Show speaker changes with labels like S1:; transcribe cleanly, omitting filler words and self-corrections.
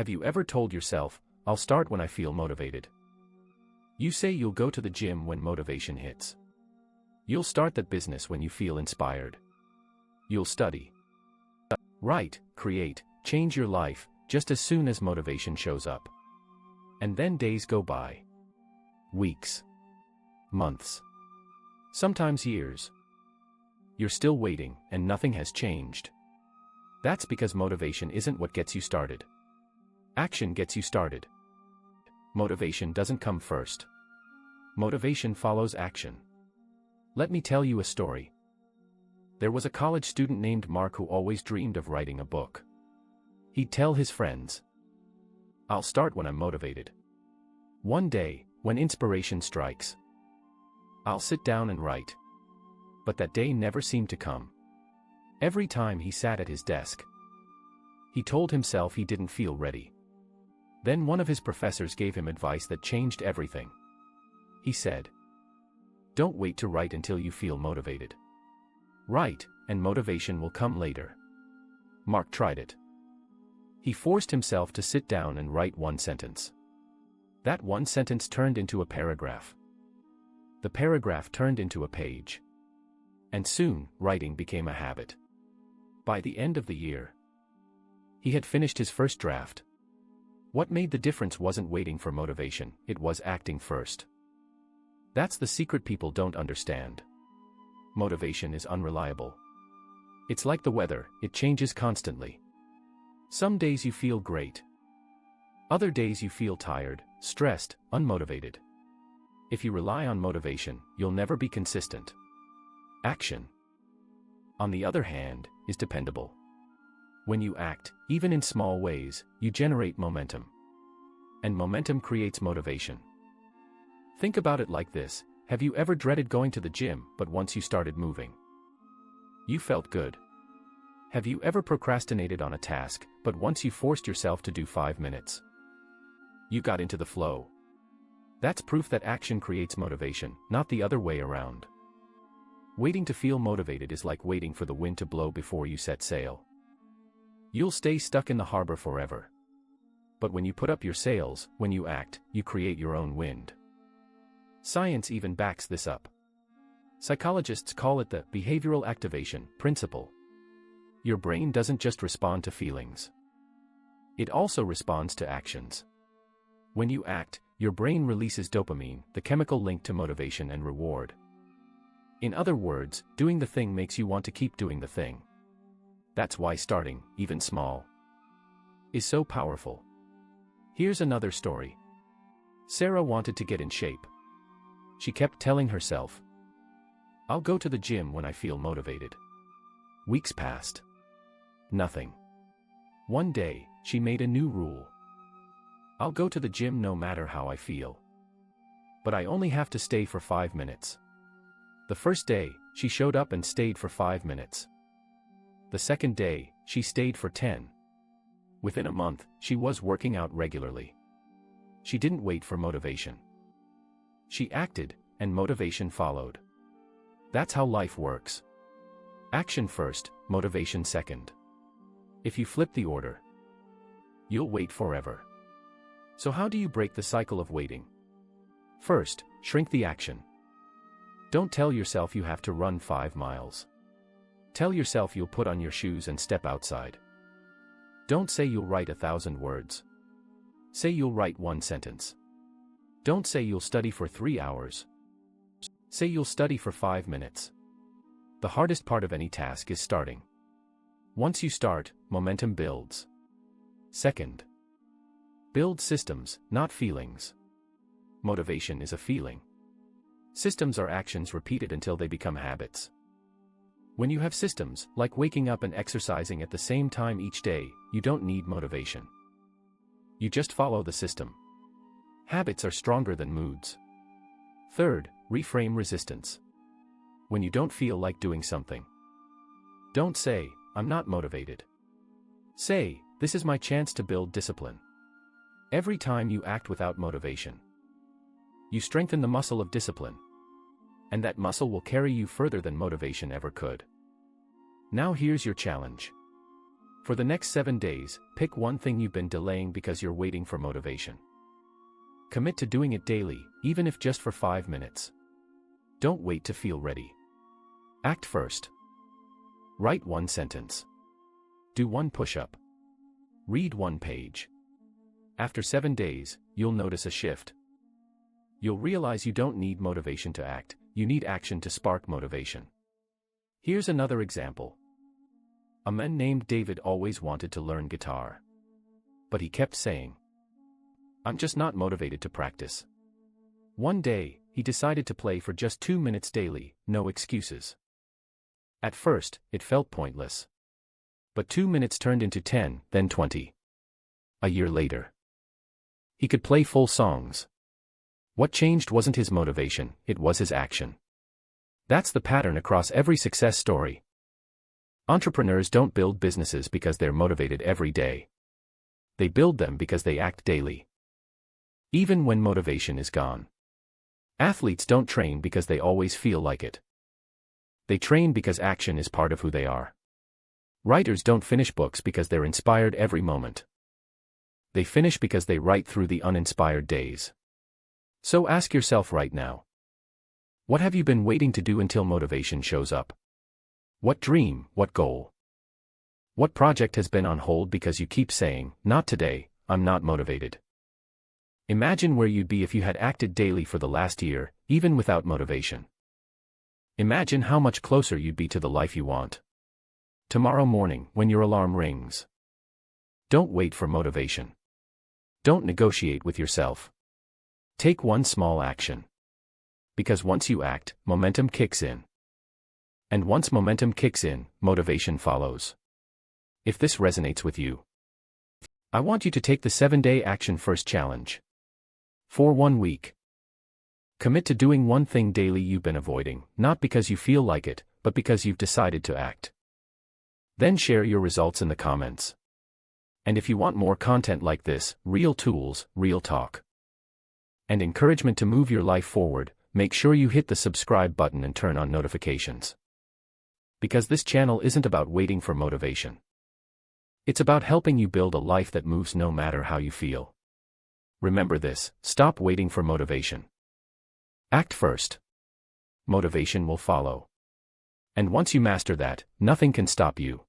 S1: Have you ever told yourself, I'll start when I feel motivated? You say you'll go to the gym when motivation hits. You'll start that business when you feel inspired. You'll study, write, create, change your life, just as soon as motivation shows up. And then days go by. Weeks. Months. Sometimes years. You're still waiting, and nothing has changed. That's because motivation isn't what gets you started. Action gets you started. Motivation doesn't come first. Motivation follows action. Let me tell you a story. There was a college student named Mark who always dreamed of writing a book. He'd tell his friends, I'll start when I'm motivated. One day, when inspiration strikes, I'll sit down and write. But that day never seemed to come. Every time he sat at his desk, he told himself he didn't feel ready. Then one of his professors gave him advice that changed everything. He said, don't wait to write until you feel motivated. Write, and motivation will come later. Mark tried it. He forced himself to sit down and write one sentence. That one sentence turned into a paragraph. The paragraph turned into a page. And soon, writing became a habit. By the end of the year, he had finished his first draft. What made the difference wasn't waiting for motivation, it was acting first. That's the secret people don't understand. Motivation is unreliable. It's like the weather, it changes constantly. Some days you feel great. Other days you feel tired, stressed, unmotivated. If you rely on motivation, you'll never be consistent. Action, on the other hand, is dependable. When you act, even in small ways, you generate momentum. And momentum creates motivation. Think about it like this. Have you ever dreaded going to the gym, but once you started moving, you felt good? Have you ever procrastinated on a task, but once you forced yourself to do 5 minutes, you got into the flow? That's proof that action creates motivation, not the other way around. Waiting to feel motivated is like waiting for the wind to blow before you set sail. You'll stay stuck in the harbor forever. But when you put up your sails, when you act, you create your own wind. Science even backs this up. Psychologists call it the behavioral activation principle. Your brain doesn't just respond to feelings. It also responds to actions. When you act, your brain releases dopamine, the chemical linked to motivation and reward. In other words, doing the thing makes you want to keep doing the thing. That's why starting, even small, is so powerful. Here's another story. Sarah wanted to get in shape. She kept telling herself, I'll go to the gym when I feel motivated. Weeks passed. Nothing. One day, she made a new rule. I'll go to the gym no matter how I feel. But I only have to stay for 5 minutes. The first day, she showed up and stayed for 5 minutes. The second day, she stayed for 10. Within a month, she was working out regularly. She didn't wait for motivation. She acted, and motivation followed. That's how life works. Action first, motivation second. If you flip the order, you'll wait forever. So how do you break the cycle of waiting? First, shrink the action. Don't tell yourself you have to run 5 miles. Tell yourself you'll put on your shoes and step outside. Don't say you'll write 1,000 words. Say you'll write 1 sentence. Don't say you'll study for 3 hours. Say you'll study for 5 minutes. The hardest part of any task is starting. Once you start, momentum builds. Second, build systems, not feelings. Motivation is a feeling. Systems are actions repeated until they become habits. When you have systems, like waking up and exercising at the same time each day, you don't need motivation. You just follow the system. Habits are stronger than moods. Third, reframe resistance. When you don't feel like doing something, don't say, I'm not motivated. Say, this is my chance to build discipline. Every time you act without motivation, you strengthen the muscle of discipline. And that muscle will carry you further than motivation ever could. Now here's your challenge. For the next 7 days, pick one thing you've been delaying because you're waiting for motivation. Commit to doing it daily, even if just for 5 minutes. Don't wait to feel ready. Act first. Write one sentence. Do one push-up. Read one page. After 7 days, you'll notice a shift. You'll realize you don't need motivation to act, you need action to spark motivation. Here's another example. A man named David always wanted to learn guitar. But he kept saying, "I'm just not motivated to practice." One day, he decided to play for just 2 minutes daily, no excuses. At first, it felt pointless. But 2 minutes turned into 10, then 20. A year later, he could play full songs. What changed wasn't his motivation, it was his action. That's the pattern across every success story. Entrepreneurs don't build businesses because they're motivated every day. They build them because they act daily, even when motivation is gone. Athletes don't train because they always feel like it. They train because action is part of who they are. Writers don't finish books because they're inspired every moment. They finish because they write through the uninspired days. So ask yourself right now. What have you been waiting to do until motivation shows up? What dream, what goal? What project has been on hold because you keep saying, "Not today, I'm not motivated"? Imagine where you'd be if you had acted daily for the last year, even without motivation. Imagine how much closer you'd be to the life you want. Tomorrow morning, when your alarm rings, don't wait for motivation. Don't negotiate with yourself. Take one small action. Because once you act, momentum kicks in. And once momentum kicks in, motivation follows. If this resonates with you, I want you to take the 7-day Action First Challenge. For 1 week. Commit to doing one thing daily you've been avoiding, not because you feel like it, but because you've decided to act. Then share your results in the comments. And if you want more content like this, real tools, real talk, and encouragement to move your life forward, make sure you hit the subscribe button and turn on notifications. Because this channel isn't about waiting for motivation. It's about helping you build a life that moves no matter how you feel. Remember this, stop waiting for motivation. Act first. Motivation will follow. And once you master that, nothing can stop you.